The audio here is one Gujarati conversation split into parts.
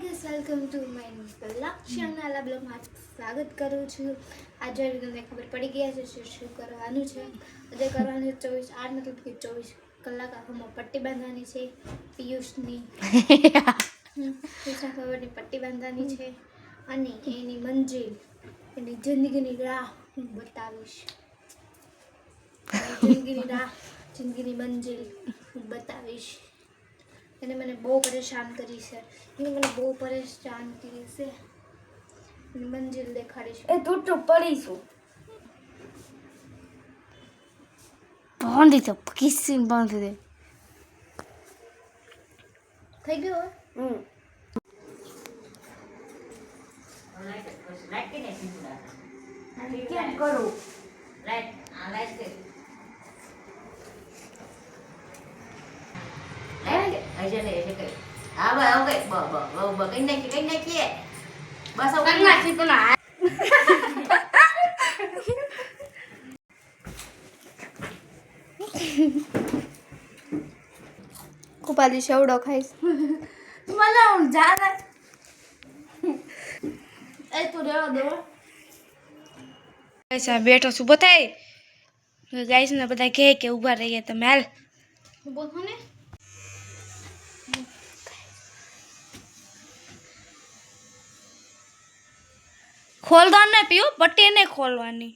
વેલકમ ટુ માય લક્ષ્યના બ્લોગમાં સ્વાગત કરું છું. આજે તમને ખબર પડી ગયા છે શું કરવાનું છે. આજે કરવાનું 24 મતલબ કે 24 કલાક આંખોમાં પટ્ટી બાંધવાની છે. પિયુષની ખબરની પટ્ટી બાંધવાની છે અને એની મંજિલ એની જિંદગીની રાહ હું બતાવીશ. જિંદગીની મંજિલ હું બતાવીશ. એને મને બહુ પરેશાન કરી છે. એને મને બહુ પરેશાન કરી છે. મંજિલ દેખાડીશ. એ તૂટું પડીશું. બાંધી તો કિસ્સી બાંધી દે. થઈ ગયો. કેમ કરું? કુપાલી સેવડો ખાઈશ. મને હું જાને એ તું રેવા દો. બેઠો છું બતાય ગાઈસ ને બધા કે ઊભા રહીએ તમે હાલ. બોલો ને. ખોલવાનું ને પીવું પટ્ટી નહીં ખોલવાની.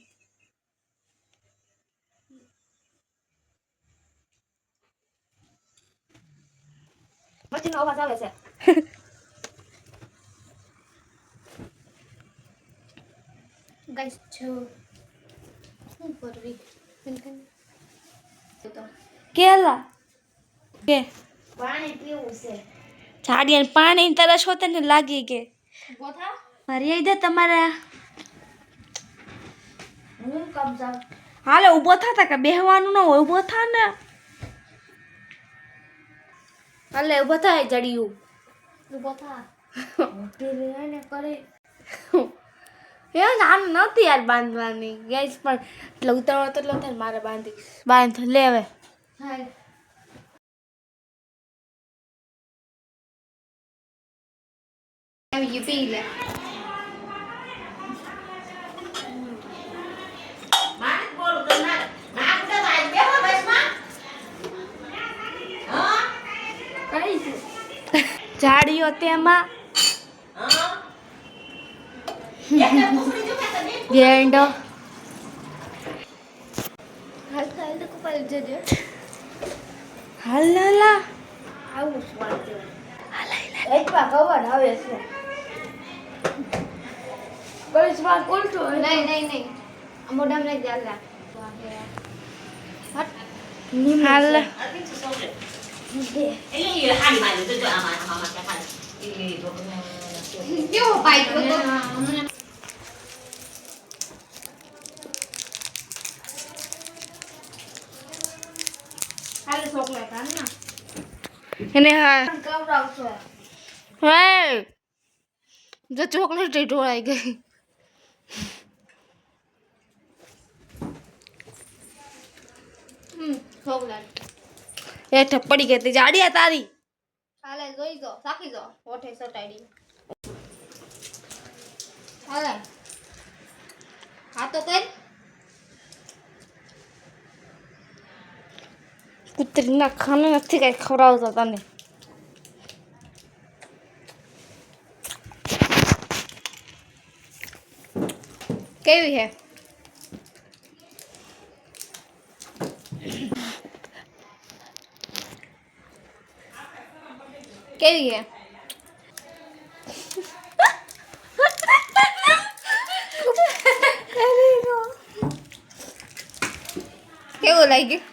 મચ્છીનો અવાજ આવે છે. ગાઈસ જો શું કરવી તો કેલા કે પાણી પીવું છે. જાડિયા પાણી તરસ હોતે ને લાગી કે ગોથા મારી આઈ દે તમારા હું કમ જાઉં. હાલે ઊભો થા કે બેહવાનું ન હોય ઊભો થા ને. હાલે ઊભો થાય જડિયું ઊભો થા. એને કરે એ આમ નથી યાર બાંધવાની ગેસ પણ એટલે ઉતાવળ તો એટલે મારે બાંધ લે હવે. હાલ આવી પી લે. જાડીઓ તેમાં ગેંડો હાલ હાલ તો કુપાલી જજે. હલ્લા આવું સ્વાદ છે. એટલા કવર આવે છે. કઈ સ્વાદ ઉલટો નહીં આ મોઢામાં નહીં ચાલે. હાલ કેવો પાઈ તો ખાલી ચોકલેટ આને ના એને હા કવરાવશો. હે જો ચોકલેટ ઢોળાઈ ગઈ. ચોકલેટ એ થપ્પડી ગઈ તી જાડિયા તારી. હાલે જોઈ દો સાકી દો ઓઠે સટાડી. હાલે હા તો કઈ કુતરીના ખાને નથી કઈ ખવડાવતો તને. કેવી હે કેવી હે કેવું લાગ્યું.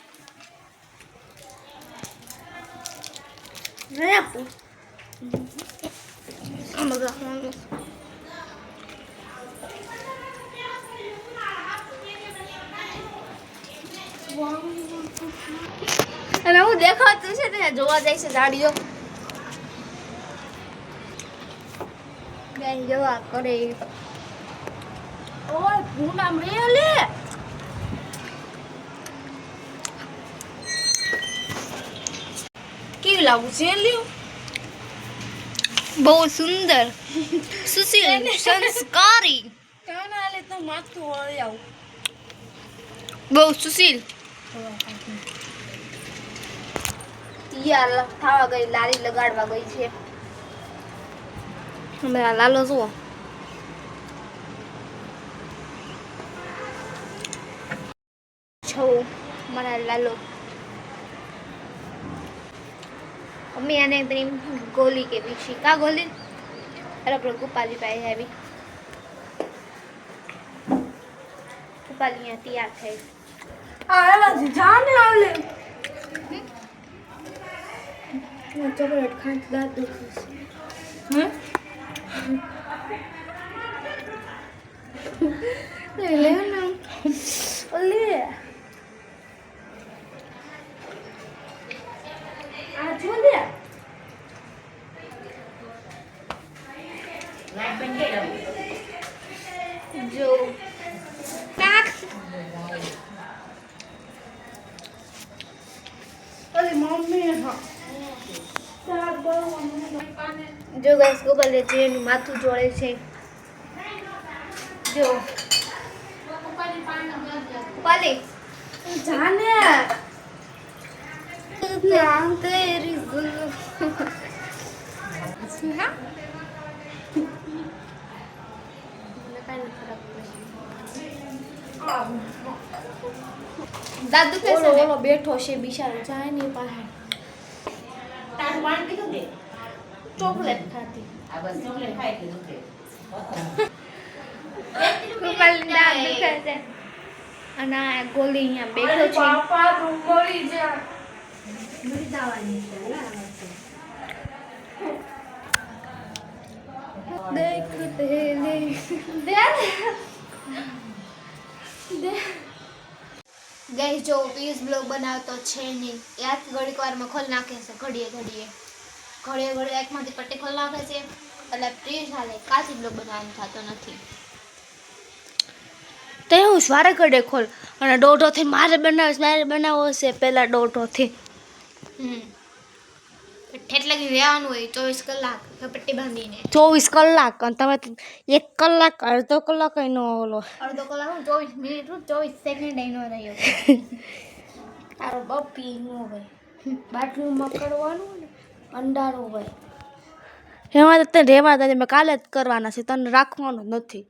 અને હું દેખાતું છે ને જોવા જાય છે જાડીઓ બેન જોવા કરે. ઓય ભૂંડા મેલે કેવી લાગુ છે લ્યો. બહુ સુંદર સુશીલ સંસ્કારી કાના લે તો માથું વળી આવું બહુ સુશીલ યાર થવા ગઈ લારી લગાડવા ગઈ છે હમણાં લાલો જુઓ છો મારા લાલો મમ્મી આને પ્રેમ ગોલી કે વિશી કા ગોલી અરે આપણે ગોપાલી પાસે આવી ગોપાલી અહીંયા તૈયાર થઈ આલા જાને આવલે ચોકલેટ ખાંચ દાંત દુખે છે લે ના લે આ જો લે જો નાક અરે મમ્મી હા જો ગાઈસ ગોપાલે જે એનું માથું જોડે છે જો પાલી જાને નામ તેરી હા દાદુ કેસે ઓલો બેઠો છે બિચારો જાય નહીં પાસે તારું માન કીધું કે ચોકલેટ ખાતી આ બસ ચોકલેટ ખાઈ કીધું કે ગોપાલની દાંત દુખે છે અને આ ગોલી અહીંયા બેઠો છે પાપા તું મરી જા મરી જવાની છે देखते ले ગઈ જો પીસ બ્લોગ બનાવતો છે નહીં યાદ ઘડીક વારમાં ખોલ નાખે છે ઘડીએ એકમાંથી પટ્ટી ખોલ નાખે છે એટલે પ્લીઝ હાલે કાચી બ્લોગ બનાવવાનો થતો નથી તે હું સ્વારે કડે ખોલ અને દોઢોથી મારે બનાવવો છે પહેલા દોઢોથી ઠેઠ લગી રહેવાનું હોય 24 કલાક પટ્ટી બાંધીને 24 કલાક અને તમે 1 કલાક અડધો કલાક નો ઓલો અડધો કલાક 24 મિનિટ 24 સેકન્ડ એનો રહ્યો તારો બપી નો હોય બાટલીમાં કરવાનું ને અંડારો હોય એમાં તો તને રહેવા દે મેં કાલે જ કરવાના છે તને રાખવાનું નથી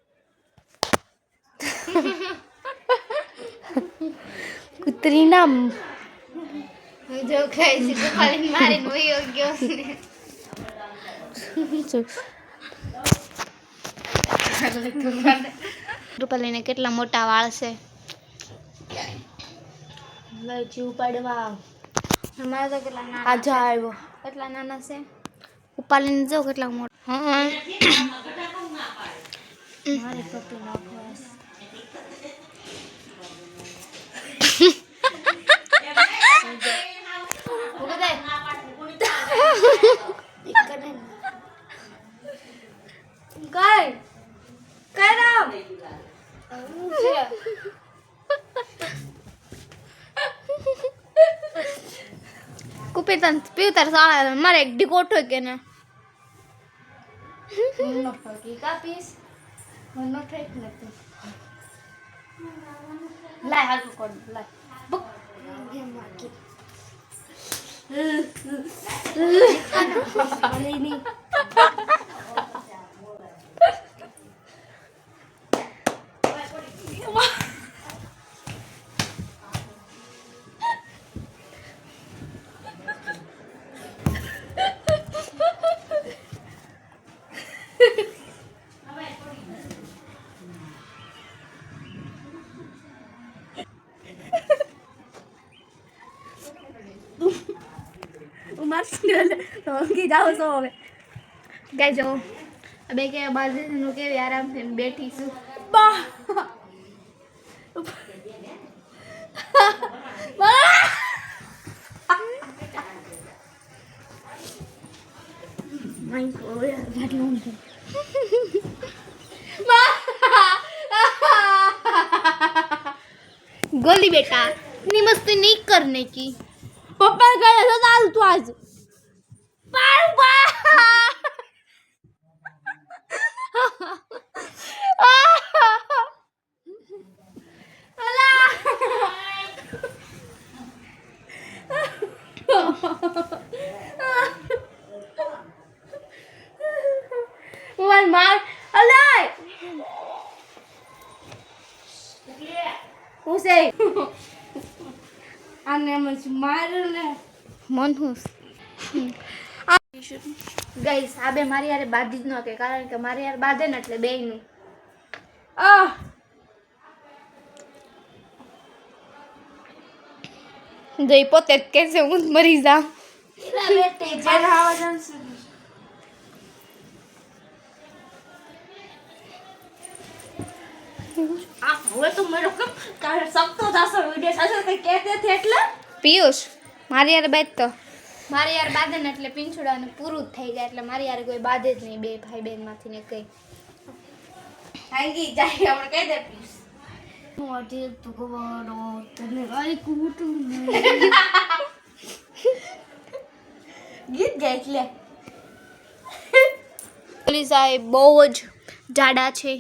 કુતરી નામ જો ખાઈ છે ગોપાલી મારીને વયો ગયો રૂપાલીને કેટલા મોટા વાળ છે જીવ પાડવા અમારા તો કેટલા નાના આજે આવ્યો કેટલા નાના છે રૂપાલીને જો કેટલા મોટા હા મારે પપ્પી નાખવા કુપી તન પીવતાર સાળા મારે એક ડીકોટો કે ને નો ફકી કાપીસ નો ઠેક નથી લાય હાલ કોડ લાય બક ગેમ માકી ની ઊંઘી જાવ છો હવે ગાય જો બે કે બાજુનું કેવી આરામથી બેઠી છું બા गोली बेटा इतनी मस्ती नहीं करने की पप्पा गए तो दाल तू आज મને માર અલાય હું છે આને મને માર્યો ને મનહુસ ગાઈસ આ બે મારી યાર બાંધી જ ન કે કારણ કે મારી યાર બાંધે ને એટલે બેયનું આ જઈ પોતે જ કહેશે હું જ મરી જાઉં જેને આવા જશે આ હવે તો મેરો કેમ તારે સખતો થાસો વિડિયો થાસો તે કહેતે થે એટલે પિયુષ મારી યાર બાદ તો મારી યાર બાંધે ને એટલે પીંછુડાને પૂરું જ થઈ જાય એટલે મારી યાર કોઈ બાંધે જ નહીં બે ભાઈ બહેન માંથી ને કઈ હાંગી જાય આપણે કહી દે પ્લીઝ હું આજે તો ગવાનો તને આઈ કુટું ગીત ગાય એટલે પોલીસ સાહેબ બહુ જ જાડા છે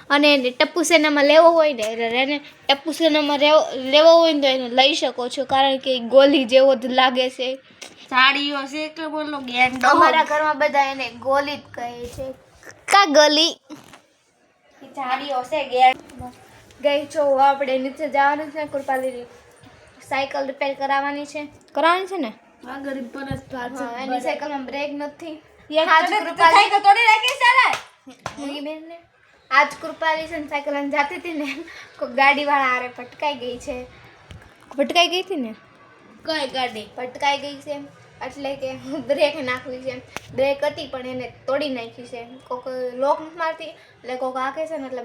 અને એને ટપ્પુ સેનામાં લેવો હોય ને એને ટપ્પુ સેનામાં લેવો હોય ને તો એને લઈ શકો છો કારણ કે ગોલી જેવો જ લાગે છે સાડીઓ છે કે બોલો ગેંગ અમારા ઘરમાં બધા એને ગોલી જ કહે છે કા ગલી સાડીઓ છે ગેંગ ગઈ છો આપણે નીચે જવાનું છે કૃપાલી સાયકલ રિપેર કરાવવાની છે ને આ ગરીબ પરસ હા, એની સાયકલમાં બ્રેક નથી યે આજ કૃપાલી સાયકલ તોડી રાખી ચાલે મુઈ બેન ને આજ કૃપાલી છે ને સાયકલ લઈને જાતી હતી ને કોઈ ગાડીવાળા હારે પટકાઈ ગઈ છે પટકાઈ ગઈ હતી ને કઈ ગાડી પટકાઈ ગઈ છે એટલે કે બ્રેક નાખવી છે બ્રેક હતી પણ એને તોડી નાખી છે કોક લોક નથી મારતી એટલે કોક આંકે છે ને એટલે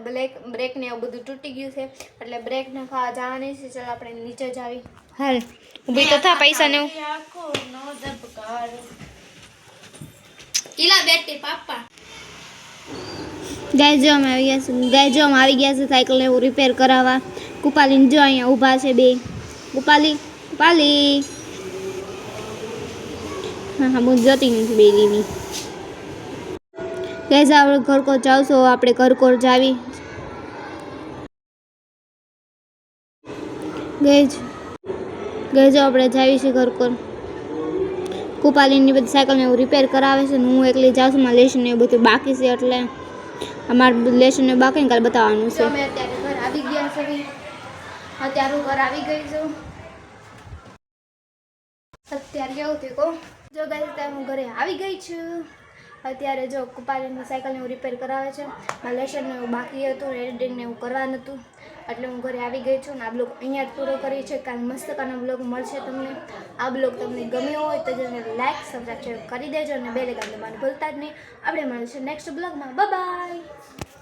બ્રેક ને એવું બધું તૂટી ગયું છે એટલે બ્રેક નાખવા જવાની છે ચાલો આપણે નીચે જ આવી હાલ ઊભી તો થા પૈસા ને આખો નો દબકાર ઈલા બેટી પાપા ગાય જો અમે આવી ગયા છે સાયકલ ને એવું રિપેર કરાવવા કુપાલીને જો અહીંયા ઊભા છે બે કુપાલી હા હું જતી નથી બે દીની ગાય આપણે ઘર કો જાવશો આપણે ઘર કોર જાવી ગઈ જો આપણે જાવી છે ઘર કોર કુપાલીની બધી સાયકલને એવું રિપેર કરાવે છે ને હું એકલી જાઉં છું મારે લેશન ને એવું બધું બાકી છે એટલે અમારે લેશન ને બાકી ને કાલે બતાવવાનું છે અમે અત્યારે ઘર આવી ગયા છે અત્યારે હું ઘર આવી ગઈ છું અત્યારે કેવું થયું કહું જો ગાઈસ અત્યારે હું ઘરે આવી ગઈ છું અત્યારે જો કુપાલીની સાયકલને એવું રિપેર કરાવે છે મારે લેશન ને એવું બાકી હતું એડિટિંગ ને એવું કરવાનું હતું એટલે હું ઘરે આવી ગઈ છું ને આ બ્લોગ અહીંયા જ પૂરો કરી છે કારણ મસ્ત કાનો બ્લોગ મળશે તમને આ બ્લોગ તમને ગમ્યો હોય તો જેને લાઈક સબસ્ક્રાઈબ કરી દેજો અને બેલ આઇકન દબાવવાનું ભૂલતા જ નહીં આપણે મળીશું નેક્સ્ટ બ્લોગમાં બાય